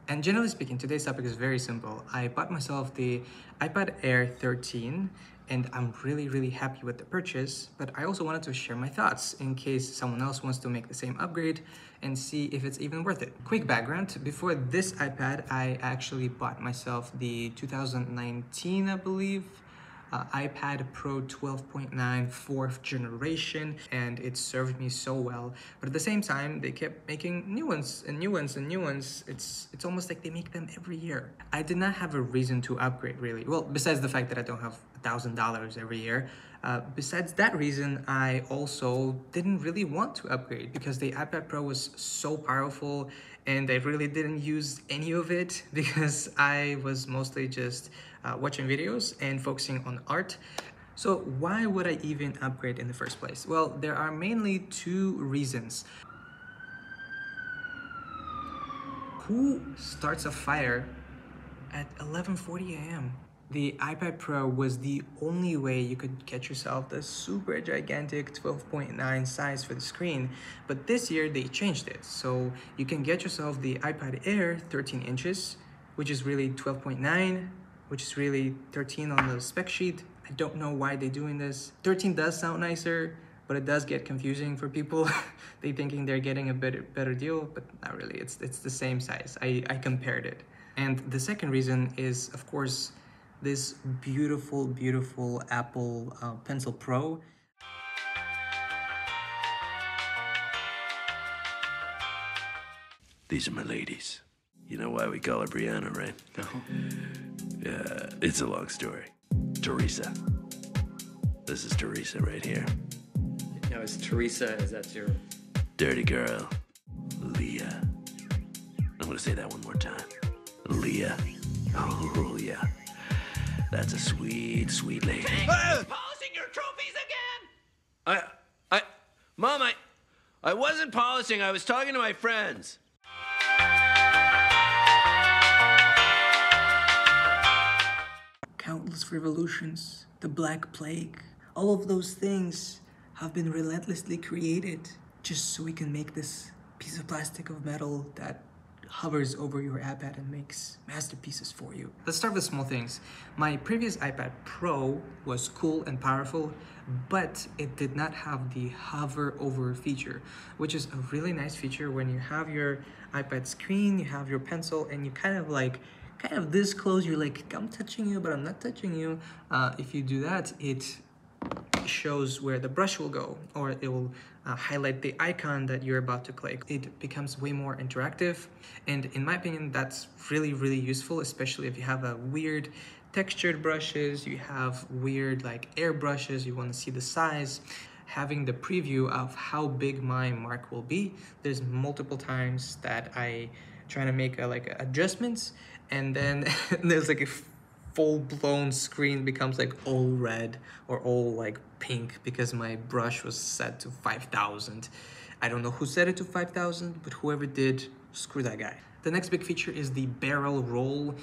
And generally speaking, today's topic is very simple. I bought myself the iPad Air 13 and I'm really happy with the purchase, but I also wanted to share my thoughts in case someone else wants to make the same upgrade and see if it's even worth it. Quick background, before this iPad, I actually bought myself the 2019, I believe, iPad Pro 12.9 fourth generation, and it served me so well. But at the same time, they kept making new ones and new ones and new ones. It's almost like they make them every year. I did not have a reason to upgrade, really. Well, besides the fact that I don't have $1,000 every year. Besides that reason, I also didn't really want to upgrade because the iPad Pro was so powerful and I really didn't use any of it because I was mostly just watching videos and focusing on art. So why would I even upgrade in the first place? Well, there are mainly two reasons. Who starts a fire at 11:40 a.m.? The iPad Pro was the only way you could get yourself the super gigantic 12.9 size for the screen, but this year they changed it. So you can get yourself the iPad Air 13 inches, which is really 12.9, which is really 13 on the spec sheet. I don't know why they're doing this. 13 does sound nicer, but it does get confusing for people. They thinking they're getting a better deal, but not really. It's the same size. I compared it. And the second reason is, of course, this beautiful Apple Pencil Pro. These are my ladies. You know why we call her Brianna, right? No. Yeah, it's a long story. Teresa. This is Teresa right here. Now, is Teresa, is that your... Dirty girl. Leah. I'm gonna say that one more time. Leah. Oh, yeah. That's a sweet lady. Polishing your trophies again? Mom, I wasn't polishing. I was talking to my friends. Countless revolutions, the Black Plague, all of those things have been relentlessly created just so we can make this piece of plastic of metal that hovers over your iPad and makes masterpieces for you. Let's start with small things. My previous iPad Pro was cool and powerful, but it did not have the hover over feature, which is a really nice feature when you have your iPad screen, you have your pencil, and you kind of this close, you're like, I'm touching you, but I'm not touching you. If you do that, it shows where the brush will go, or it will highlight the icon that you're about to click. It becomes way more interactive, and in my opinion, that's really useful, especially if you have a weird textured brushes, you have weird like air brushes, you want to see the size. Having the preview of how big my mark will be, there's multiple times that I try to make adjustments, and then there's like a full-blown screen becomes like all red or all like pink because my brush was set to 5,000. I don't know who set it to 5,000, but whoever did, screw that guy. The next big feature is the barrel roll,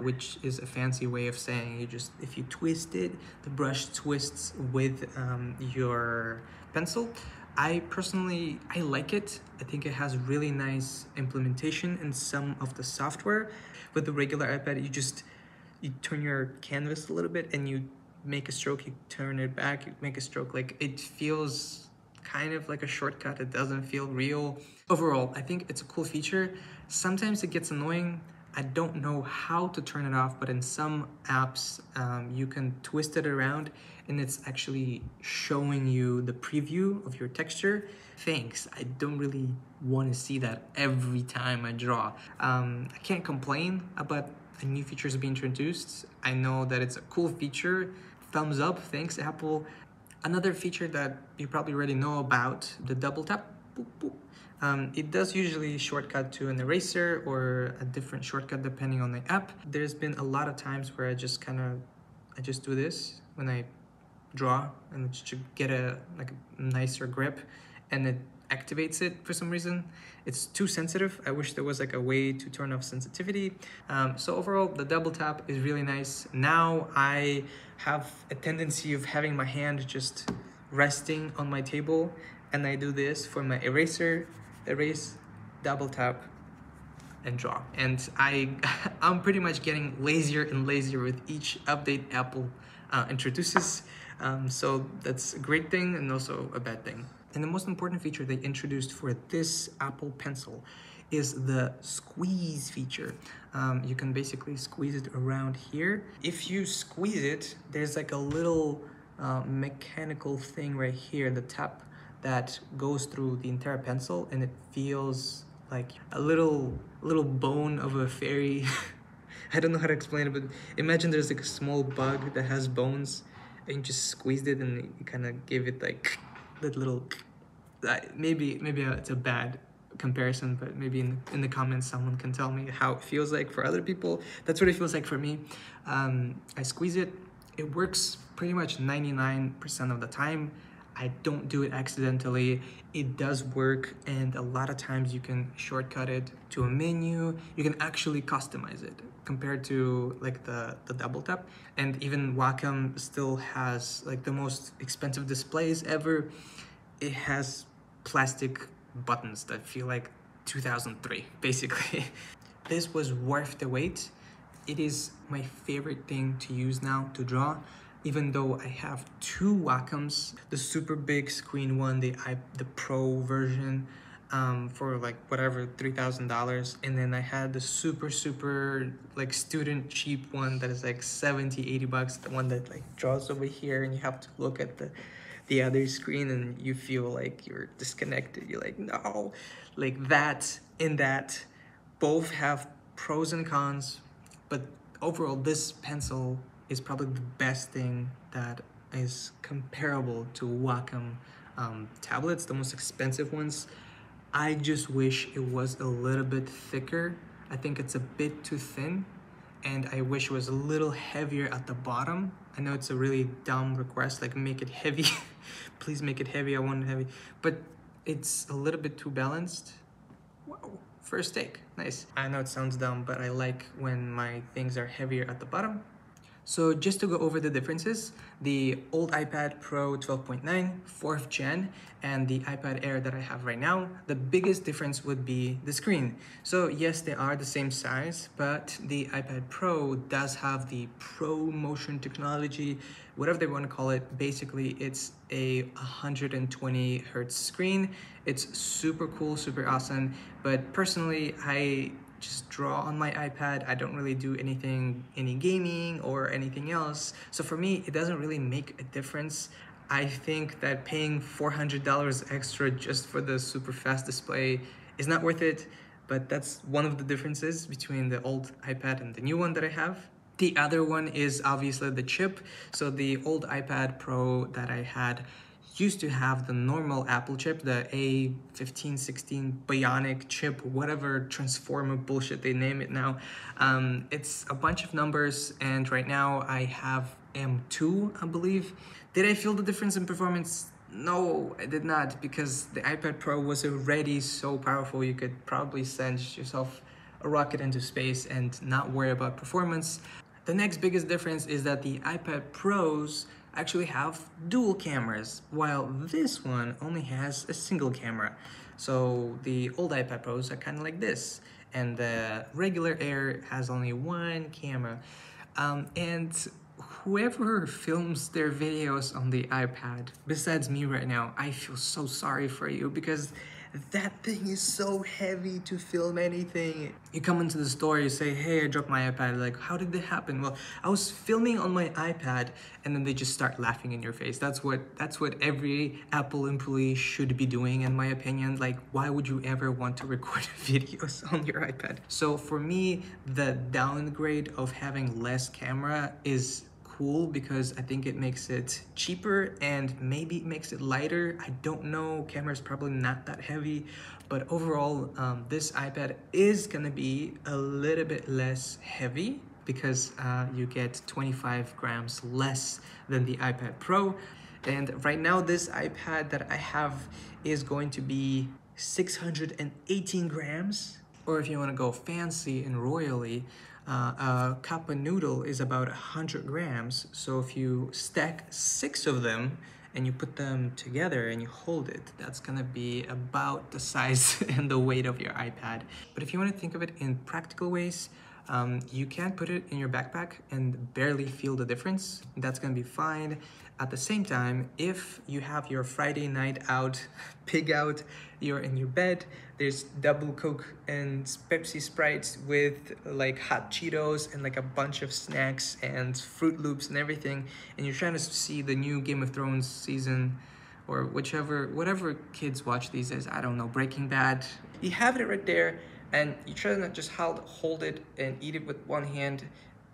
which is a fancy way of saying if you twist it, the brush twists with your pencil. I personally like it. I think it has really nice implementation in some of the software. With the regular iPad, you turn your canvas a little bit and you make a stroke, you turn it back, you make a stroke. Like, it feels kind of like a shortcut. It doesn't feel real. Overall, I think it's a cool feature. Sometimes it gets annoying. I don't know how to turn it off, but in some apps, you can twist it around and it's actually showing you the preview of your texture. Thanks, I don't really want to see that every time I draw. I can't complain about a new feature is being introduced. I know that it's a cool feature. Thumbs up, thanks Apple. Another feature that you probably already know about, the double tap. Boop, boop. It does usually shortcut to an eraser or a different shortcut depending on the app. There's been a lot of times where I just do this when I draw and to get a nicer grip, and it activates it for some reason. It's too sensitive. I wish there was like a way to turn off sensitivity. So overall, the double tap is really nice. Now I have a tendency of having my hand just resting on my table and I do this for my eraser, erase, double tap, and draw. And I'm pretty much getting lazier and lazier with each update Apple introduces. So that's a great thing and also a bad thing. And the most important feature they introduced for this Apple Pencil is the squeeze feature. You can basically squeeze it around here. If you squeeze it, there's like a little mechanical thing right here, the tap, that goes through the entire pencil, and it feels like a little bone of a fairy. I don't know how to explain it, but imagine there's like a small bug that has bones, and you just squeezed it and you kind of give it like that little. Maybe it's a bad comparison, but maybe in the comments someone can tell me how it feels like for other people. That's what it feels like for me. I squeeze it. It works pretty much 99% of the time. I don't do it accidentally. It does work, and a lot of times you can shortcut it to a menu. You can actually customize it compared to like the double tap. And even Wacom still has like the most expensive displays ever. It has plastic buttons that feel like 2003, basically. This was worth the wait. It is my favorite thing to use now to draw, even though I have two Wacoms, the super big screen one, the Pro version, for like whatever, $3,000, and then I had the super like student cheap one that is like 70-80 bucks, the one that like draws over here and you have to look at the other screen and you feel like you're disconnected. You're like, no, like that and that both have pros and cons, but overall this pencil is probably the best thing that is comparable to Wacom tablets, the most expensive ones. I just wish it was a little bit thicker. I think it's a bit too thin, and I wish it was a little heavier at the bottom. I know it's a really dumb request, like make it heavy. Please make it heavy, I want it heavy. But it's a little bit too balanced. Wow, first take, nice. I know it sounds dumb, but I like when my things are heavier at the bottom. So just to go over the differences, the old iPad Pro 12.9, 4th gen, and the iPad Air that I have right now, the biggest difference would be the screen. So yes, they are the same size, but the iPad Pro does have the Pro Motion technology, whatever they want to call it. Basically, it's a 120 hertz screen. It's super cool, super awesome, but personally, I just draw on my iPad. I don't really do any gaming or anything else. So for me, it doesn't really make a difference. I think that paying $400 extra just for the super fast display is not worth it, but that's one of the differences between the old iPad and the new one that I have. The other one is obviously the chip. So the old iPad Pro that I had used to have the normal Apple chip, the A1516 Bionic chip, whatever transformer bullshit they name it now. It's a bunch of numbers, and right now I have M2, I believe. Did I feel the difference in performance? No, I did not, because the iPad Pro was already so powerful. You could probably send yourself a rocket into space and not worry about performance. The next biggest difference is that the iPad Pros actually have dual cameras, while this one only has a single camera. So the old iPad Pros are kind of like this, and the regular Air has only one camera. And whoever films their videos on the iPad, besides me right now, I feel so sorry for you, because that thing is so heavy to film anything. You come into the store, you say, hey, I dropped my iPad. Like, how did that happen? Well, I was filming on my iPad, and then they just start laughing in your face. That's what every Apple employee should be doing, in my opinion. Like, why would you ever want to record videos on your iPad? So for me, the downgrade of having less camera is cool, because I think it makes it cheaper and maybe it makes it lighter. I don't know, camera's probably not that heavy, but overall this iPad is gonna be a little bit less heavy, because you get 25 grams less than the iPad Pro. And right now this iPad that I have is going to be 618 grams, or if you want to go fancy and royally, a cup of noodle is about 100 grams. So if you stack 6 of them and you put them together and you hold it, that's gonna be about the size and the weight of your iPad. But if you want to think of it in practical ways, you can put it in your backpack and barely feel the difference. That's gonna be fine. At the same time, if you have your Friday night out, pig out, you're in your bed, there's double Coke and Pepsi Sprites with like hot Cheetos and like a bunch of snacks and Fruit Loops and everything, and you're trying to see the new Game of Thrones season or whatever kids watch these days, I don't know, Breaking Bad. You have it right there, and you try to not just hold it and eat it with one hand,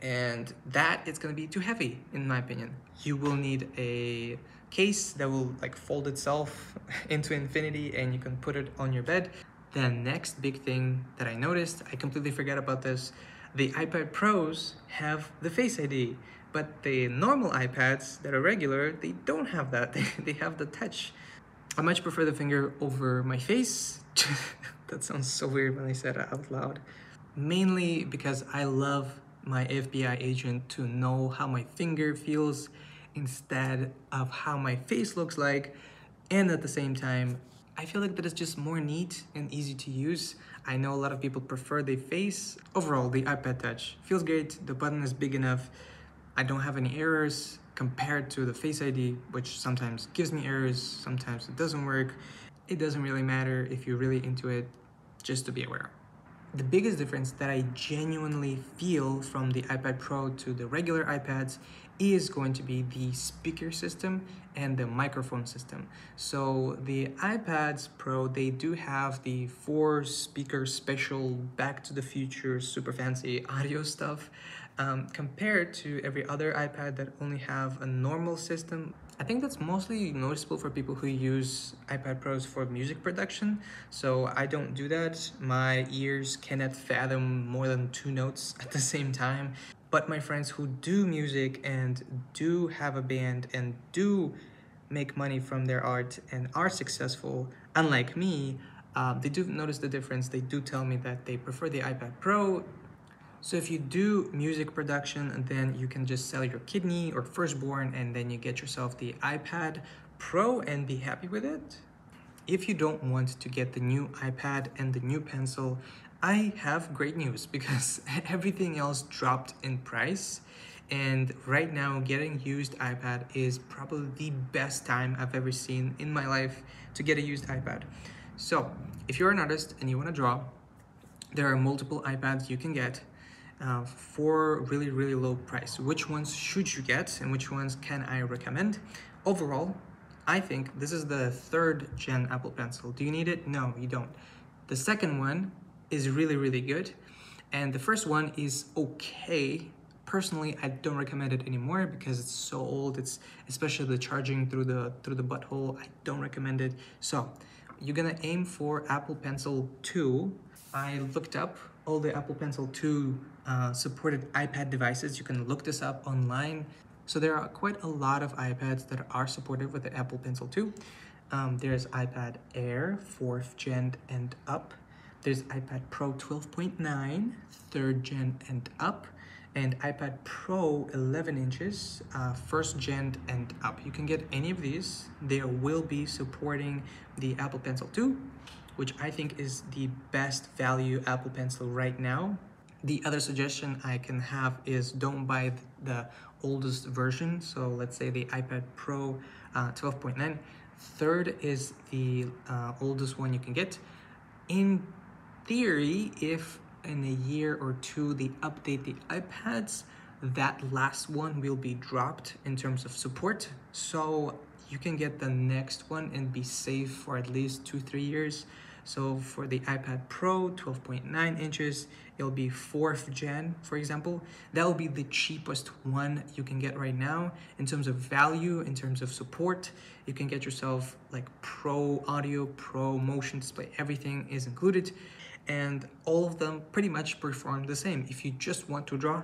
and that is going to be too heavy, in my opinion. You will need a case that will like fold itself into infinity, and you can put it on your bed. The next big thing that I noticed, I completely forgot about this, the iPad Pros have the Face ID, but the normal iPads that are regular, they don't have that. They have the touch. I much prefer the finger over my face. That sounds so weird when I said it out loud. Mainly because I love my FBI agent to know how my finger feels instead of how my face looks like. And at the same time, I feel like that is just more neat and easy to use. I know a lot of people prefer the face. Overall, the iPad Touch feels great. The button is big enough. I don't have any errors compared to the Face ID, which sometimes gives me errors, sometimes it doesn't work. It doesn't really matter if you're really into it, just to be aware. The biggest difference that I genuinely feel from the iPad Pro to the regular iPads is going to be the speaker system and the microphone system. So the iPads Pro, they do have the 4-speaker special Back to the Future super fancy audio stuff, compared to every other iPad that only have a normal system. I think that's mostly noticeable for people who use iPad Pros for music production. So I don't do that. My ears cannot fathom more than 2 notes at the same time. But my friends who do music and do have a band and do make money from their art and are successful, unlike me, they do notice the difference. They do tell me that they prefer the iPad Pro. So if you do music production, then you can just sell your kidney or firstborn, and then you get yourself the iPad Pro and be happy with it. If you don't want to get the new iPad and the new pencil, I have great news because everything else dropped in price. And right now, getting used iPad is probably the best time I've ever seen in my life to get a used iPad. So if you're an artist and you want to draw, there are multiple iPads you can get for really low price. Which ones should you get and which ones can I recommend? Overall, I think this is the 3rd gen Apple Pencil. Do you need it? No, you don't. The second one is really good, and the first one is okay. Personally, I don't recommend it anymore because it's so old. It's especially the charging through the butthole. I don't recommend it. So you're gonna aim for Apple Pencil 2. I looked up all the Apple Pencil 2 supported iPad devices. You can look this up online. So there are quite a lot of iPads that are supported with the Apple Pencil 2. There's iPad Air 4th gen and up. There's iPad Pro 12.9 3rd gen and up, and iPad Pro 11 inches 1st gen and up. You can get any of these. They will be supporting the Apple Pencil 2, which I think is the best value Apple Pencil right now. The other suggestion I can have is don't buy the oldest version. So let's say the iPad Pro 12.9. 3rd is the oldest one you can get. In theory, if in a year or two they update the iPads, that last one will be dropped in terms of support. So you can get the next one and be safe for at least 2-3 years. So for the iPad Pro 12.9 inches, it'll be 4th gen, for example. That will be the cheapest one you can get right now. In terms of value, in terms of support, you can get yourself like Pro Audio, Pro Motion Display, everything is included. And all of them pretty much perform the same. If you just want to draw,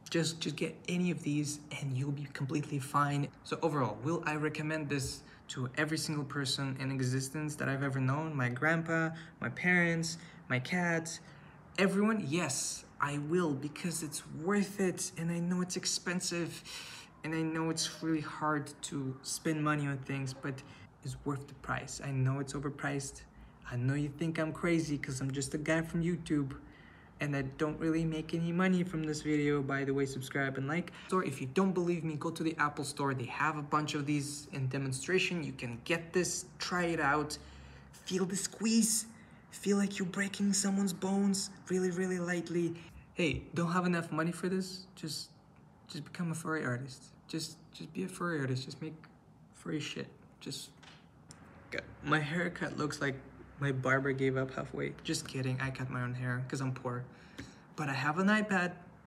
just get any of these and you'll be completely fine. So overall, will I recommend this to every single person in existence that I've ever known? My grandpa, my parents, my cats, everyone? Yes, I will, because it's worth it, and I know it's expensive. And I know it's really hard to spend money on things, but it's worth the price. I know it's overpriced. I know you think I'm crazy because I'm just a guy from YouTube and I don't really make any money from this video. By the way, subscribe and like. Or if you don't believe me, go to the Apple Store. They have a bunch of these in demonstration. You can get this, try it out, feel the squeeze, feel like you're breaking someone's bones really, really lightly. Hey, don't have enough money for this? Just become a furry artist. Just be a furry artist. Just make furry shit. Just... My haircut looks like my barber gave up halfway. Just kidding, I cut my own hair because I'm poor. But I have an iPad